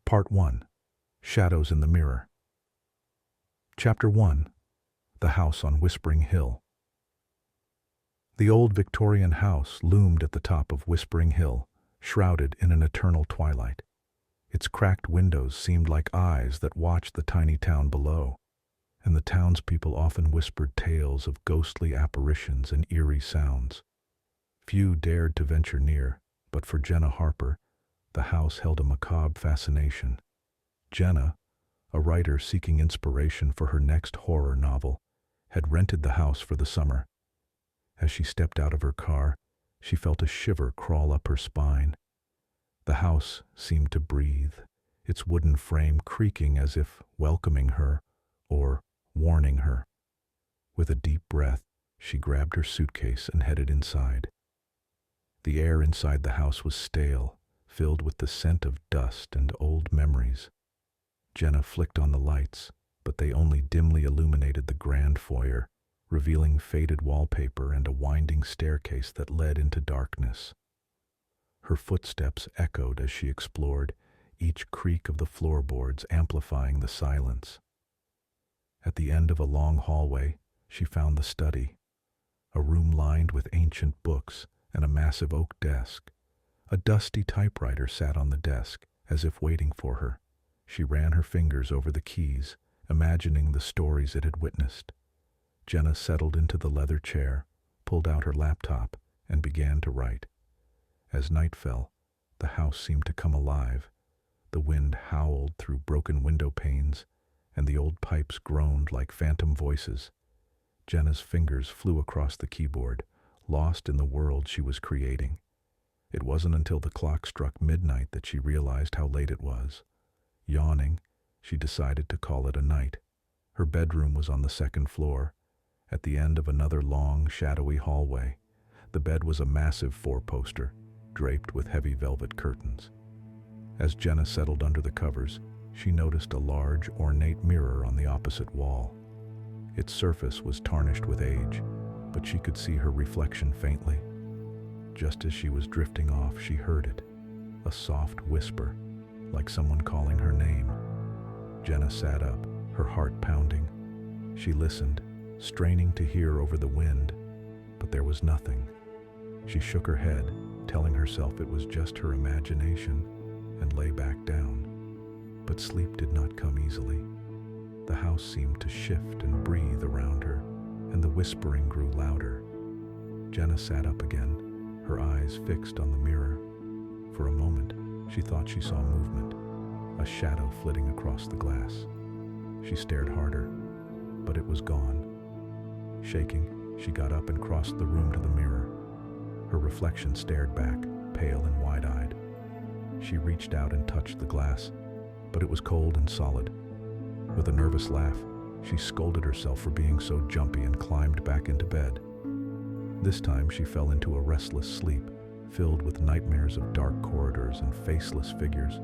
Part 1. Shadows in the Mirror. Chapter 1. The House on Whispering Hill. The old Victorian house loomed at the top of Whispering Hill, shrouded in an eternal twilight. Its cracked windows seemed like eyes that watched the tiny town below, and the townspeople often whispered tales of ghostly apparitions and eerie sounds. Few dared to venture near, but for Jenna Harper, the house held a macabre fascination. Jenna, a writer seeking inspiration for her next horror novel, had rented the house for the summer. As she stepped out of her car, she felt a shiver crawl up her spine. The house seemed to breathe, its wooden frame creaking as if welcoming her or warning her. With a deep breath, she grabbed her suitcase and headed inside. The air inside the house was stale, filled with the scent of dust and old memories. Jenna flicked on the lights, but they only dimly illuminated the grand foyer, revealing faded wallpaper and a winding staircase that led into darkness. Her footsteps echoed as she explored, each creak of the floorboards amplifying the silence. At the end of a long hallway, she found the study, a room lined with ancient books and a massive oak desk. A dusty typewriter sat on the desk, as if waiting for her. She ran her fingers over the keys, imagining the stories it had witnessed. Jenna settled into the leather chair, pulled out her laptop, and began to write. As night fell, the house seemed to come alive. The wind howled through broken window panes, and the old pipes groaned like phantom voices. Jenna's fingers flew across the keyboard, lost in the world she was creating. It wasn't until the clock struck midnight that she realized how late it was. Yawning, she decided to call it a night. Her bedroom was on the second floor, at the end of another long, shadowy hallway. The bed was a massive four-poster, draped with heavy velvet curtains. As Jenna settled under the covers, she noticed a large, ornate mirror on the opposite wall. Its surface was tarnished with age, but she could see her reflection faintly. Just as she was drifting off, she heard it, a soft whisper, like someone calling her name. Jenna sat up, her heart pounding. She listened, straining to hear over the wind, but there was nothing. She shook her head, telling herself it was just her imagination, and lay back down. But sleep did not come easily. The house seemed to shift and breathe around her, and the whispering grew louder. Jenna sat up again, her eyes fixed on the mirror. For a moment, she thought she saw movement, a shadow flitting across the glass. She stared harder, but it was gone. Shaking, she got up and crossed the room to the mirror. Her reflection stared back, pale and wide-eyed. She reached out and touched the glass, but it was cold and solid. With a nervous laugh, she scolded herself for being so jumpy and climbed back into bed. This time she fell into a restless sleep, filled with nightmares of dark corridors and faceless figures.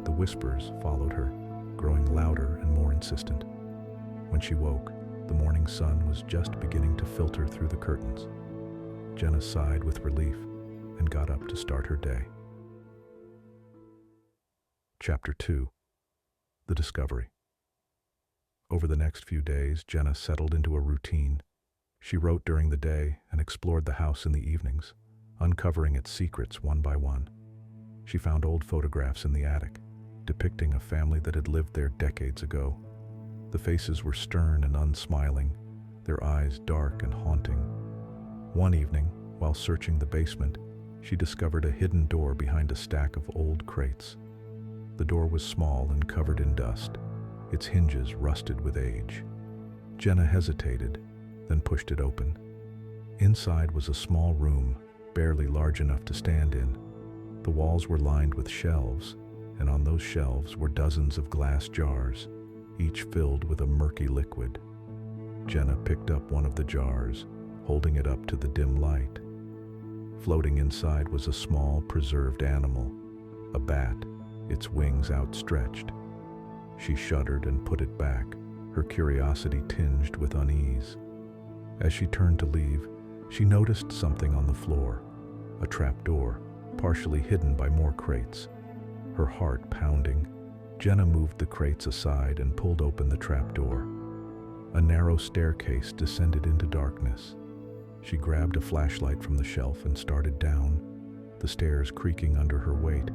The whispers followed her, growing louder and more insistent. When she woke, the morning sun was just beginning to filter through the curtains. Jenna sighed with relief and got up to start her day. Chapter 2. The Discovery. Over the next few days, Jenna settled into a routine. She wrote during the day and explored the house in the evenings, uncovering its secrets one by one. She found old photographs in the attic, depicting a family that had lived there decades ago. The faces were stern and unsmiling, their eyes dark and haunting. One evening, while searching the basement, she discovered a hidden door behind a stack of old crates. The door was small and covered in dust, its hinges rusted with age. Jenna hesitated, then pushed it open. Inside was a small room, barely large enough to stand in. The walls were lined with shelves, and on those shelves were dozens of glass jars, each filled with a murky liquid. Jenna picked up one of the jars, holding it up to the dim light. Floating inside was a small, preserved animal, a bat, its wings outstretched. She shuddered and put it back, her curiosity tinged with unease. As she turned to leave, she noticed something on the floor, a trapdoor, partially hidden by more crates. Her heart pounding, Jenna moved the crates aside and pulled open the trapdoor. A narrow staircase descended into darkness. She grabbed a flashlight from the shelf and started down, the stairs creaking under her weight.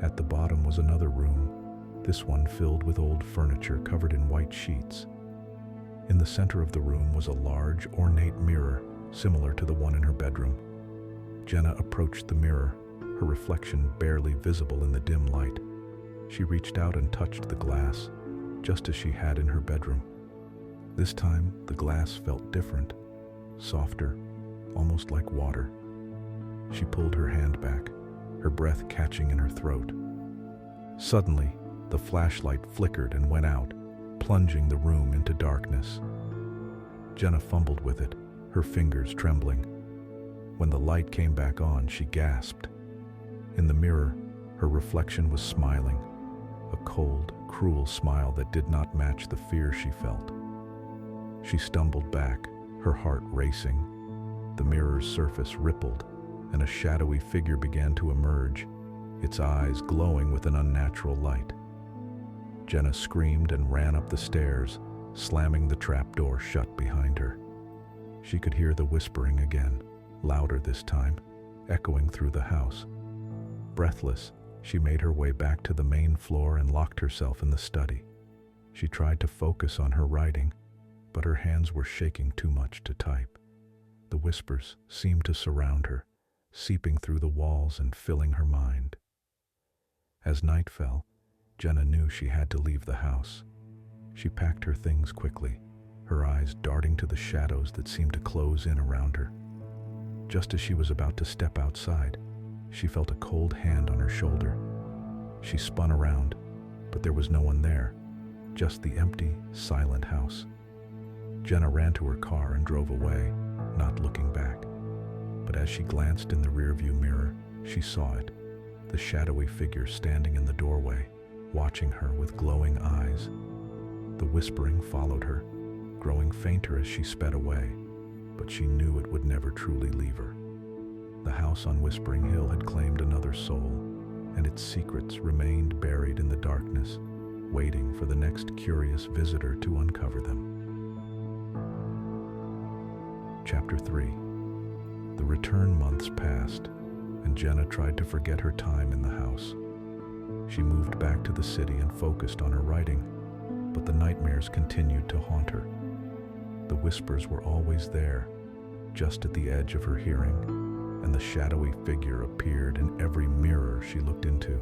At the bottom was another room, this one filled with old furniture covered in white sheets. In the center of the room was a large, ornate mirror, similar to the one in her bedroom. Jenna approached the mirror, her reflection barely visible in the dim light. She reached out and touched the glass, just as she had in her bedroom. This time, the glass felt different, softer, almost like water. She pulled her hand back, her breath catching in her throat. Suddenly, the flashlight flickered and went out, plunging the room into darkness. Jenna fumbled with it, her fingers trembling. When the light came back on, she gasped. In the mirror, her reflection was smiling, a cold, cruel smile that did not match the fear she felt. She stumbled back, her heart racing. The mirror's surface rippled, and a shadowy figure began to emerge, its eyes glowing with an unnatural light. Jenna screamed and ran up the stairs, slamming the trapdoor shut behind her. She could hear the whispering again, louder this time, echoing through the house. Breathless, she made her way back to the main floor and locked herself in the study. She tried to focus on her writing, but her hands were shaking too much to type. The whispers seemed to surround her, seeping through the walls and filling her mind. As night fell, Jenna knew she had to leave the house. She packed her things quickly, her eyes darting to the shadows that seemed to close in around her. Just as she was about to step outside, she felt a cold hand on her shoulder. She spun around, but there was no one there, just the empty, silent house. Jenna ran to her car and drove away, not looking back. But as she glanced in the rearview mirror, she saw it, the shadowy figure standing in the doorway, watching her with glowing eyes. The whispering followed her, growing fainter as she sped away, but she knew it would never truly leave her. The house on Whispering Hill had claimed another soul, and its secrets remained buried in the darkness, waiting for the next curious visitor to uncover them. Chapter 3. The return months passed, and Jenna tried to forget her time in the house. She moved back to the city and focused on her writing, but the nightmares continued to haunt her. The whispers were always there, just at the edge of her hearing, and the shadowy figure appeared in every mirror she looked into.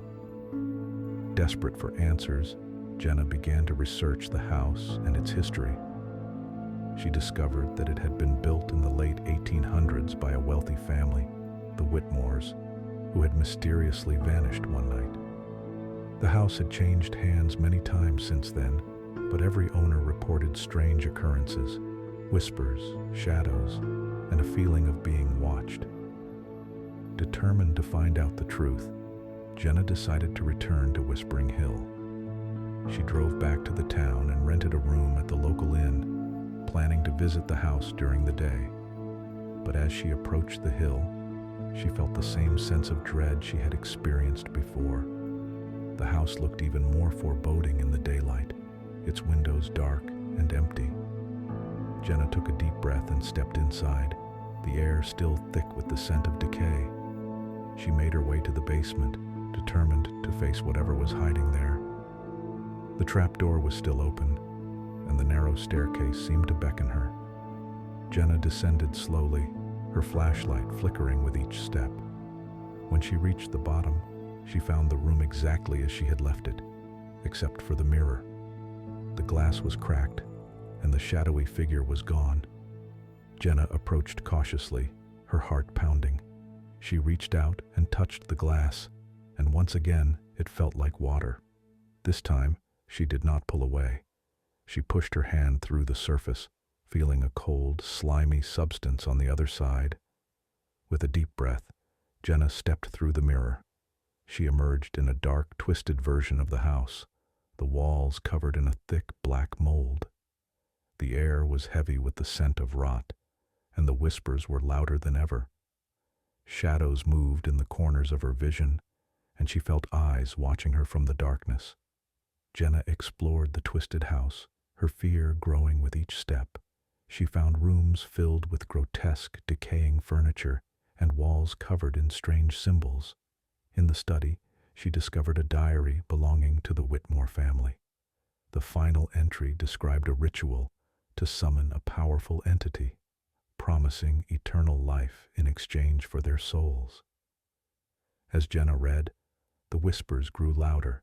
Desperate for answers, Jenna began to research the house and its history. She discovered that it had been built in the late 1800s by a wealthy family, the Whitmores, who had mysteriously vanished one night. The house had changed hands many times since then, but every owner reported strange occurrences, whispers, shadows, and a feeling of being watched. Determined to find out the truth, Jenna decided to return to Whispering Hill. She drove back to the town and rented a room at the local inn, planning to visit the house during the day. But as she approached the hill, she felt the same sense of dread she had experienced before. The house looked even more foreboding in the daylight, its windows dark and empty. Jenna took a deep breath and stepped inside, the air still thick with the scent of decay. She made her way to the basement, determined to face whatever was hiding there. The trapdoor was still open, and the narrow staircase seemed to beckon her. Jenna descended slowly, her flashlight flickering with each step. When she reached the bottom, she found the room exactly as she had left it, except for the mirror. The glass was cracked, and the shadowy figure was gone. Jenna approached cautiously, her heart pounding. She reached out and touched the glass, and once again it felt like water. This time, she did not pull away. She pushed her hand through the surface, feeling a cold, slimy substance on the other side. With a deep breath, Jenna stepped through the mirror. She emerged in a dark, twisted version of the house, the walls covered in a thick black mold. The air was heavy with the scent of rot, and the whispers were louder than ever. Shadows moved in the corners of her vision, and she felt eyes watching her from the darkness. Jenna explored the twisted house, her fear growing with each step. She found rooms filled with grotesque, decaying furniture and walls covered in strange symbols. In the study, she discovered a diary belonging to the Whitmore family. The final entry described a ritual to summon a powerful entity, promising eternal life in exchange for their souls. As Jenna read, the whispers grew louder,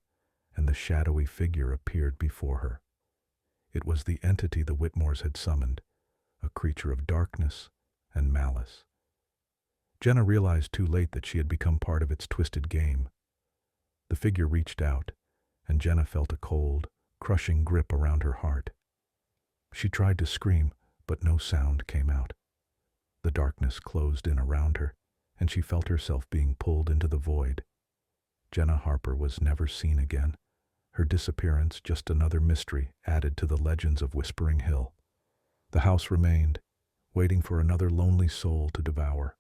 and the shadowy figure appeared before her. It was the entity the Whitmores had summoned, a creature of darkness and malice. Jenna realized too late that she had become part of its twisted game. The figure reached out, and Jenna felt a cold, crushing grip around her heart. She tried to scream, but no sound came out. The darkness closed in around her, and she felt herself being pulled into the void. Jenna Harper was never seen again, her disappearance just another mystery added to the legends of Whispering Hill. The house remained, waiting for another lonely soul to devour.